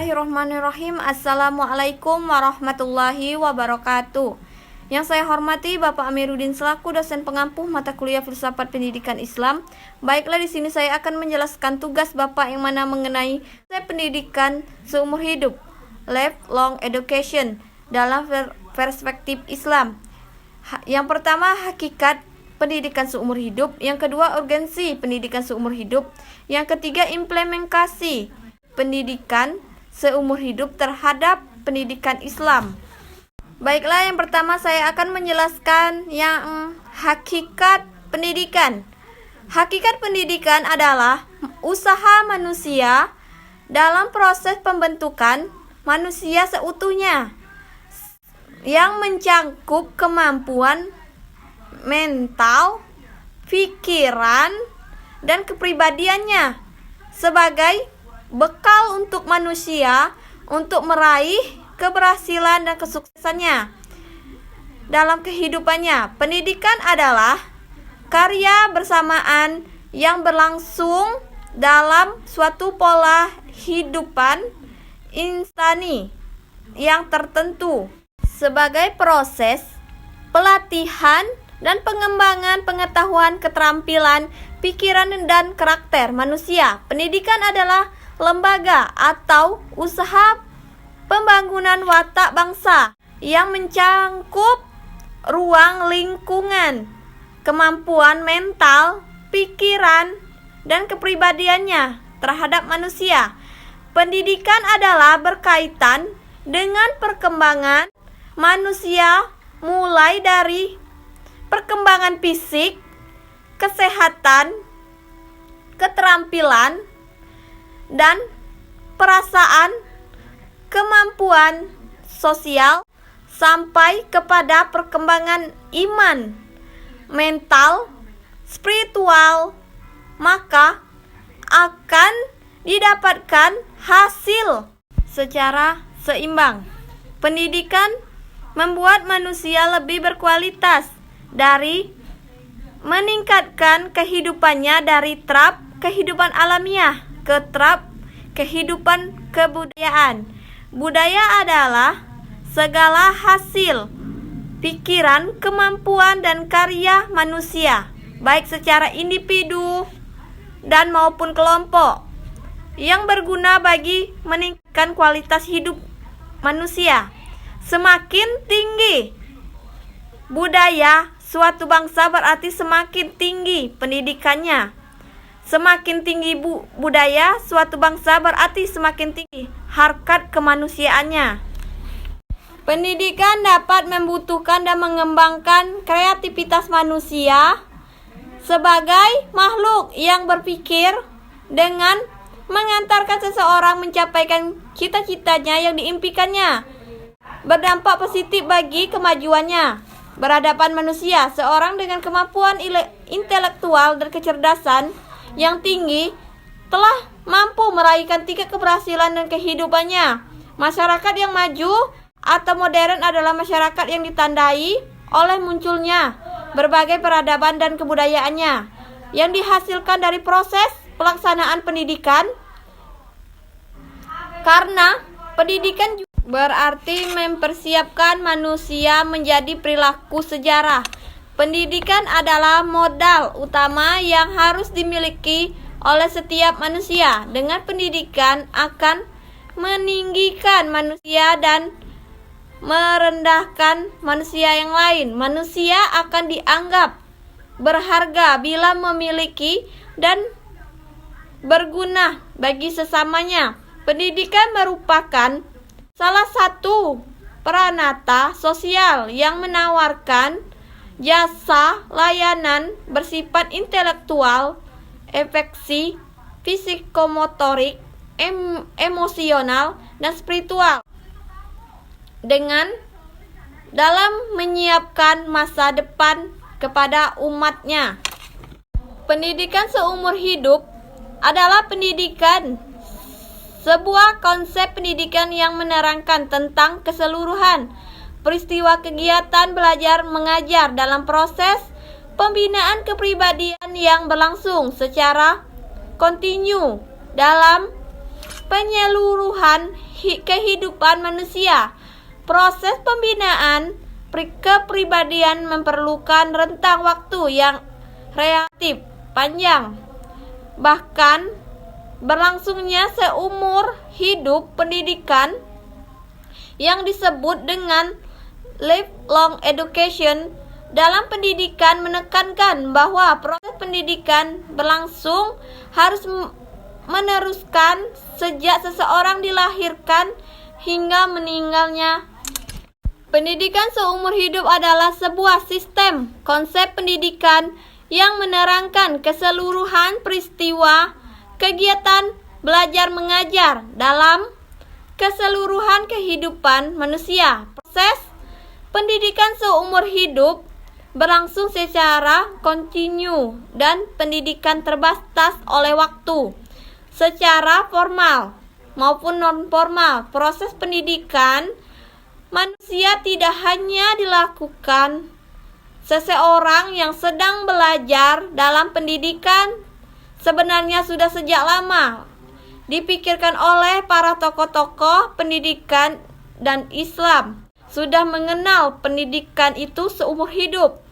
Bismillahirrahmanirrahim. Assalamualaikum warahmatullahi wabarakatuh. Yang saya hormati Bapak Amiruddin selaku dosen pengampu mata kuliah Filsafat Pendidikan Islam. Baiklah, di sini saya akan menjelaskan tugas Bapak yang mana mengenai pendidikan seumur hidup, lifelong education dalam perspektif Islam. Yang pertama, hakikat pendidikan seumur hidup. Yang kedua, urgensi pendidikan seumur hidup. Yang ketiga, implementasi pendidikan seumur hidup terhadap pendidikan Islam. Baiklah, yang pertama saya akan menjelaskan yang hakikat pendidikan. Hakikat pendidikan adalah usaha manusia dalam proses pembentukan manusia seutuhnya yang mencangkup kemampuan mental, pikiran, dan kepribadiannya sebagai bekal untuk manusia untuk meraih keberhasilan dan kesuksesannya dalam kehidupannya. Pendidikan adalah karya bersamaan yang berlangsung dalam suatu pola hidupan insani yang tertentu sebagai proses pelatihan dan pengembangan pengetahuan, keterampilan, pikiran, dan karakter manusia. Pendidikan adalah lembaga atau usaha pembangunan watak bangsa yang mencangkup ruang lingkungan, kemampuan mental, pikiran, dan kepribadiannya terhadap manusia. Pendidikan adalah berkaitan dengan perkembangan manusia mulai dari perkembangan fisik, kesehatan, keterampilan, dan perasaan, kemampuan sosial, sampai kepada perkembangan iman, mental, spiritual, maka akan didapatkan hasil secara seimbang. Pendidikan membuat manusia lebih berkualitas dari meningkatkan kehidupannya dari trap kehidupan alamiah ke trap kehidupan kebudayaan. Budaya adalah segala hasil pikiran, kemampuan, dan karya manusia, baik secara individu dan maupun kelompok, yang berguna bagi meningkatkan kualitas hidup manusia. Semakin tinggi budaya suatu bangsa berarti semakin tinggi pendidikannya. Semakin tinggi budaya suatu bangsa berarti semakin tinggi harkat kemanusiaannya. Pendidikan dapat membutuhkan dan mengembangkan kreativitas manusia sebagai makhluk yang berpikir dengan mengantarkan seseorang mencapaikan cita-citanya yang diimpikannya, berdampak positif bagi kemajuannya. Berhadapan manusia, seorang dengan kemampuan intelektual dan kecerdasan yang tinggi telah mampu meraihkan tingkat keberhasilan dan kehidupannya. Masyarakat yang maju atau modern adalah masyarakat yang ditandai oleh munculnya berbagai peradaban dan kebudayaannya yang dihasilkan dari proses pelaksanaan pendidikan. Karena pendidikan berarti mempersiapkan manusia menjadi perilaku sejarah. Pendidikan adalah modal utama yang harus dimiliki oleh setiap manusia. Dengan pendidikan akan meninggikan manusia dan merendahkan manusia yang lain. Manusia akan dianggap berharga bila memiliki dan berguna bagi sesamanya. Pendidikan merupakan salah satu peranata sosial yang menawarkan jasa layanan bersifat intelektual, afeksi, fisikomotorik, emosional, dan spiritual dengan dalam menyiapkan masa depan kepada umatnya. Pendidikan seumur hidup adalah sebuah konsep pendidikan yang menerangkan tentang keseluruhan peristiwa kegiatan belajar mengajar dalam proses pembinaan kepribadian yang berlangsung secara kontinu dalam penyeluruhan kehidupan manusia. Proses pembinaan kepribadian memerlukan rentang waktu yang relatif panjang, bahkan berlangsungnya seumur hidup. Pendidikan yang disebut dengan lifelong education dalam pendidikan menekankan bahwa proses pendidikan berlangsung harus meneruskan sejak seseorang dilahirkan hingga meninggalnya. Pendidikan seumur hidup adalah sebuah sistem konsep pendidikan yang menerangkan keseluruhan peristiwa kegiatan belajar mengajar dalam keseluruhan kehidupan manusia. Proses pendidikan seumur hidup berlangsung secara kontinu dan pendidikan terbatas oleh waktu. Secara formal maupun non-formal, proses pendidikan manusia tidak hanya dilakukan seseorang yang sedang belajar dalam pendidikan. Sebenarnya sudah sejak lama dipikirkan oleh para tokoh-tokoh pendidikan, dan Islam sudah mengenal pendidikan itu seumur hidup,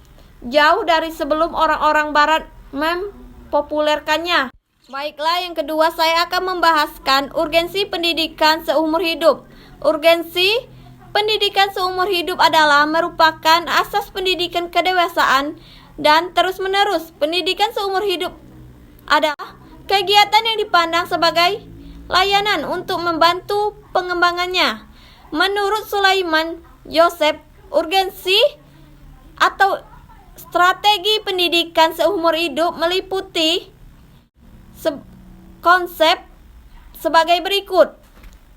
jauh dari sebelum orang-orang barat mempopulerkannya. Baiklah, yang kedua saya akan membahaskan urgensi pendidikan seumur hidup. Urgensi pendidikan seumur hidup adalah merupakan asas pendidikan kedewasaan dan terus-menerus. Pendidikan seumur hidup adalah kegiatan yang dipandang sebagai layanan untuk membantu pengembangannya. Menurut Sulaiman Joseph, urgensi atau strategi pendidikan seumur hidup meliputi konsep sebagai berikut.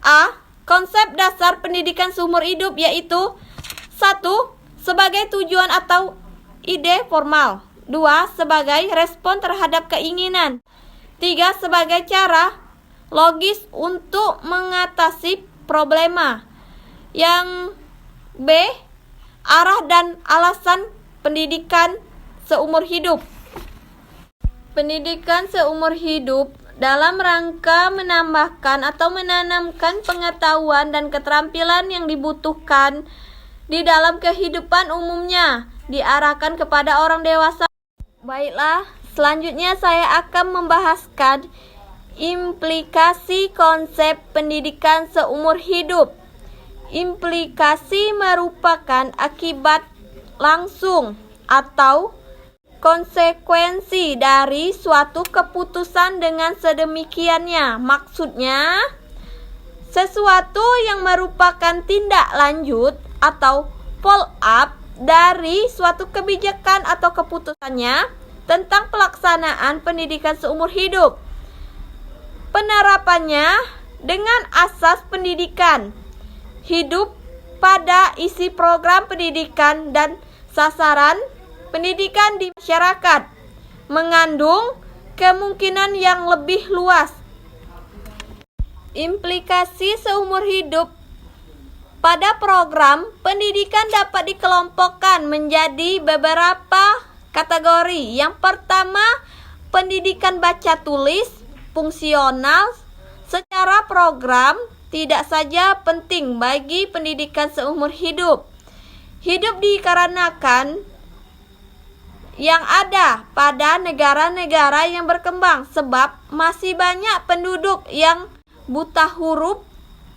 A. Konsep dasar pendidikan seumur hidup yaitu 1. Sebagai tujuan atau ide formal. 2. Sebagai respon terhadap keinginan. 3. Sebagai cara logis untuk mengatasi problema. Yang B. Arah dan alasan pendidikan seumur hidup. Pendidikan seumur hidup dalam rangka menambahkan atau menanamkan pengetahuan dan keterampilan yang dibutuhkan di dalam kehidupan umumnya, diarahkan kepada orang dewasa. Baiklah, selanjutnya saya akan membahaskan implikasi konsep pendidikan seumur hidup. Implikasi merupakan akibat langsung atau konsekuensi dari suatu keputusan dengan sedemikiannya. Maksudnya, sesuatu yang merupakan tindak lanjut atau follow up dari suatu kebijakan atau keputusannya tentang pelaksanaan pendidikan seumur hidup. Penerapannya dengan asas pendidikan hidup pada isi program pendidikan dan sasaran pendidikan di masyarakat mengandung kemungkinan yang lebih luas. Implikasi seumur hidup pada program pendidikan dapat dikelompokkan menjadi beberapa kategori. Yang pertama, pendidikan baca tulis fungsional secara program tidak saja penting bagi pendidikan seumur hidup. Hidup dikarenakan yang ada pada negara-negara yang berkembang, sebab masih banyak penduduk yang buta huruf.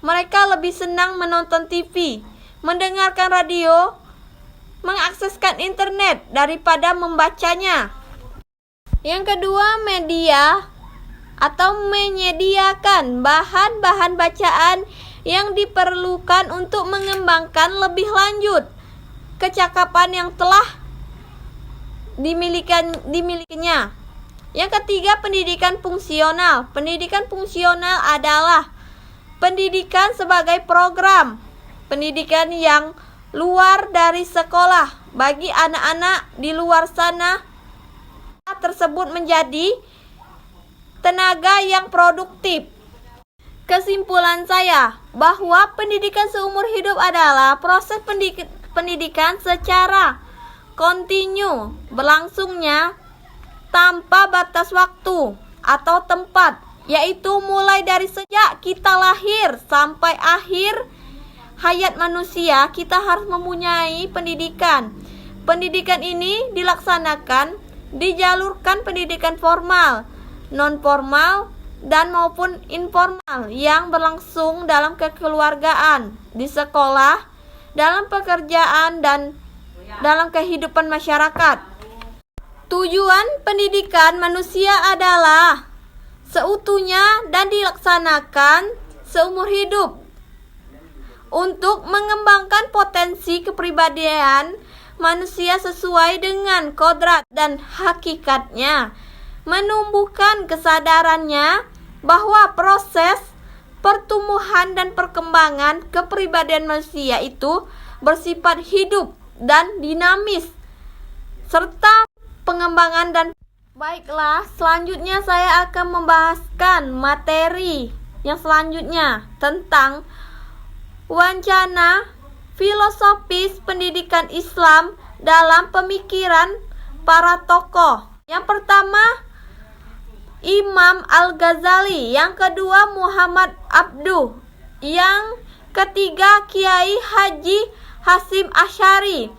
Mereka lebih senang menonton TV, mendengarkan radio, mengakseskan internet daripada membacanya. Yang kedua, media atau menyediakan bahan-bahan bacaan yang diperlukan untuk mengembangkan lebih lanjut kecakapan yang telah dimilikinya. Yang ketiga, pendidikan fungsional. Pendidikan fungsional adalah pendidikan sebagai program pendidikan yang luar dari sekolah bagi anak-anak di luar sana tersebut menjadi tenaga yang produktif. Kesimpulan saya bahwa pendidikan seumur hidup adalah proses pendidikan secara kontinu berlangsungnya tanpa batas waktu atau tempat yaitu mulai dari sejak kita lahir sampai akhir hayat manusia, kita harus mempunyai pendidikan. Pendidikan ini dijalurkan pendidikan formal, non formal, dan maupun informal yang berlangsung dalam kekeluargaan, di sekolah, dalam pekerjaan, dan dalam kehidupan masyarakat. Tujuan pendidikan manusia adalah seutuhnya dan dilaksanakan seumur hidup untuk mengembangkan potensi kepribadian manusia sesuai dengan kodrat dan hakikatnya, menumbuhkan kesadarannya bahwa proses pertumbuhan dan perkembangan kepribadian manusia itu bersifat hidup dan dinamis, serta pengembangan dan baiklah, selanjutnya saya akan membahaskan materi yang selanjutnya tentang wacana filosofis pendidikan Islam dalam pemikiran para tokoh. Yang pertama, Imam Al-Ghazali. Yang kedua, Muhammad Abduh. Yang ketiga, Kiai Haji Hasyim Asy'ari.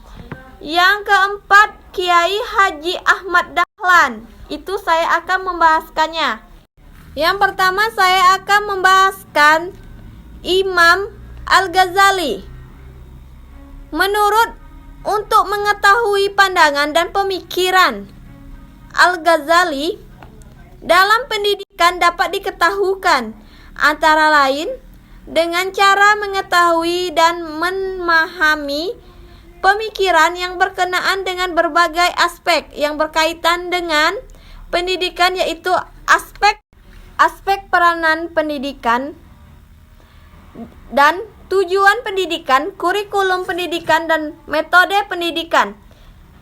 Yang keempat, Kiai Haji Ahmad Dahlan. Itu saya akan membahaskannya. Yang pertama, saya akan membahaskan Imam Al-Ghazali. Untuk mengetahui pandangan dan pemikiran Al-Ghazali dalam pendidikan dapat diketahukan antara lain dengan cara mengetahui dan memahami pemikiran yang berkenaan dengan berbagai aspek yang berkaitan dengan pendidikan, yaitu aspek peranan pendidikan dan tujuan pendidikan, kurikulum pendidikan, dan metode pendidikan.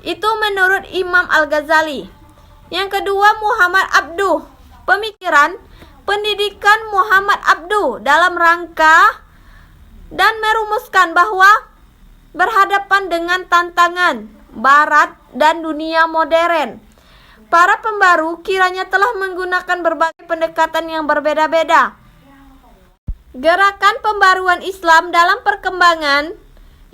Itu menurut Imam Al-Ghazali. Yang kedua, Muhammad Abduh. Pemikiran pendidikan Muhammad Abduh dalam rangka dan merumuskan bahwa berhadapan dengan tantangan Barat dan dunia modern, para pembaru kiranya telah menggunakan berbagai pendekatan yang berbeda-beda. Gerakan pembaruan Islam dalam perkembangan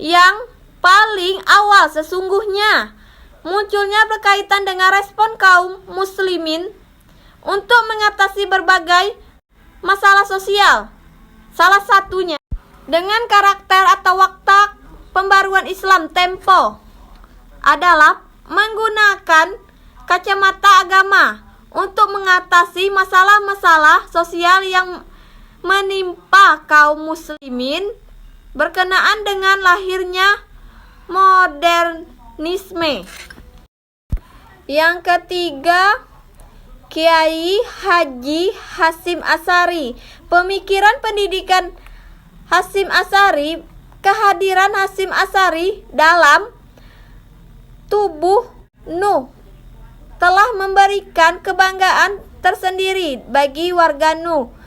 yang paling awal sesungguhnya munculnya berkaitan dengan respon kaum muslimin untuk mengatasi berbagai masalah sosial. Salah satunya dengan karakter atau watak pembaruan Islam tempo adalah menggunakan kacamata agama untuk mengatasi masalah-masalah sosial yang menimpa kaum muslimin berkenaan dengan lahirnya modernisme. Yang ketiga, Kiai Haji Hasyim Asy'ari. Pemikiran pendidikan Hasyim Asy'ari, kehadiran Hasyim Asy'ari dalam tubuh Nuh telah memberikan kebanggaan tersendiri bagi warga Nuh.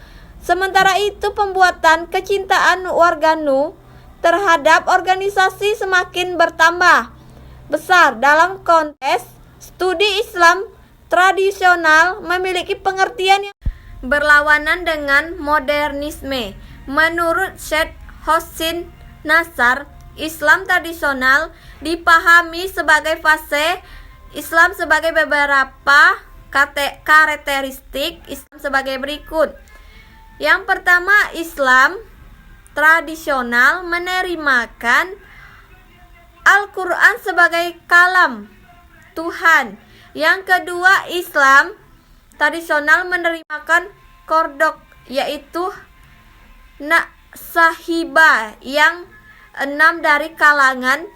Sementara itu, pembuatan kecintaan warga Nuh terhadap organisasi semakin bertambah besar dalam konteks studi Islam tradisional memiliki pengertian yang berlawanan dengan modernisme. Menurut Syekh Hussein Nasr, Islam tradisional dipahami sebagai fase Islam sebagai beberapa karakteristik Islam sebagai berikut. Yang pertama, Islam tradisional menerimakan Al-Quran sebagai kalam Tuhan. Yang kedua, Islam tradisional menerimakan Qur'an, yaitu sahibah yang 6 dari kalangan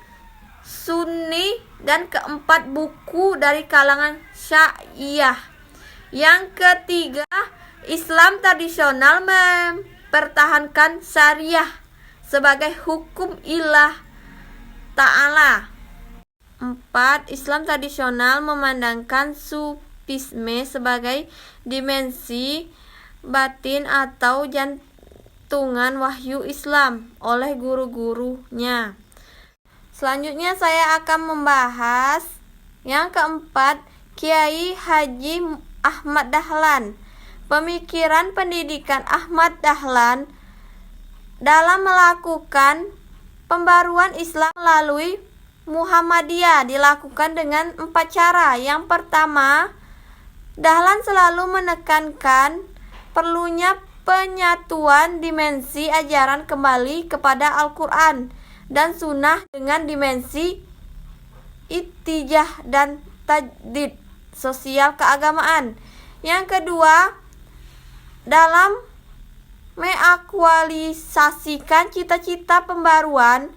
Sunni dan keempat buku dari kalangan Syiah. Yang ketiga, Islam tradisional mempertahankan syariah sebagai hukum ilah ta'ala. 4. Islam tradisional memandangkan sufisme sebagai dimensi batin atau jantungan wahyu Islam oleh guru-gurunya. Selanjutnya saya akan membahas yang keempat, Kiai Haji Ahmad Dahlan. pemikiran pendidikan Ahmad Dahlan dalam melakukan pembaruan Islam melalui Muhammadiyah dilakukan dengan 4 cara. Yang pertama, Dahlan selalu menekankan perlunya penyatuan dimensi ajaran kembali kepada Al-Quran dan Sunnah dengan dimensi ittijah dan tajdid sosial keagamaan. Yang kedua, dalam mengaktualisasikan cita-cita pembaruan,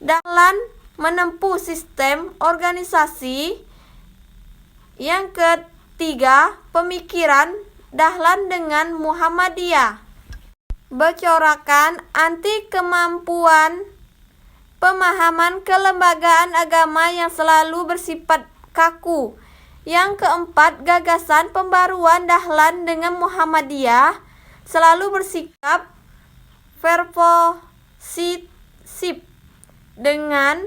Dahlan menempuh sistem organisasi. Yang ketiga, pemikiran Dahlan dengan Muhammadiyah bercorakan anti kemampuan pemahaman kelembagaan agama yang selalu bersifat kaku. Yang keempat, gagasan pembaruan Dahlan dengan Muhammadiyah selalu bersikap persuasif dengan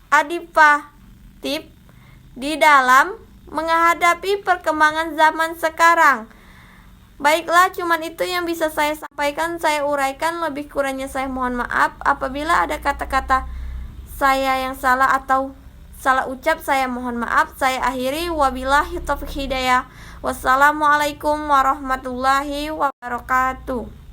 adiptif di dalam menghadapi perkembangan zaman sekarang. Baiklah, cuman itu yang bisa saya sampaikan, saya uraikan. Lebih kurangnya saya mohon maaf. Apabila ada kata-kata saya yang salah atau salah ucap, saya mohon maaf. Saya akhiri, wabillahi taufiq hidayah. Wassalamualaikum warahmatullahi wabarakatuh.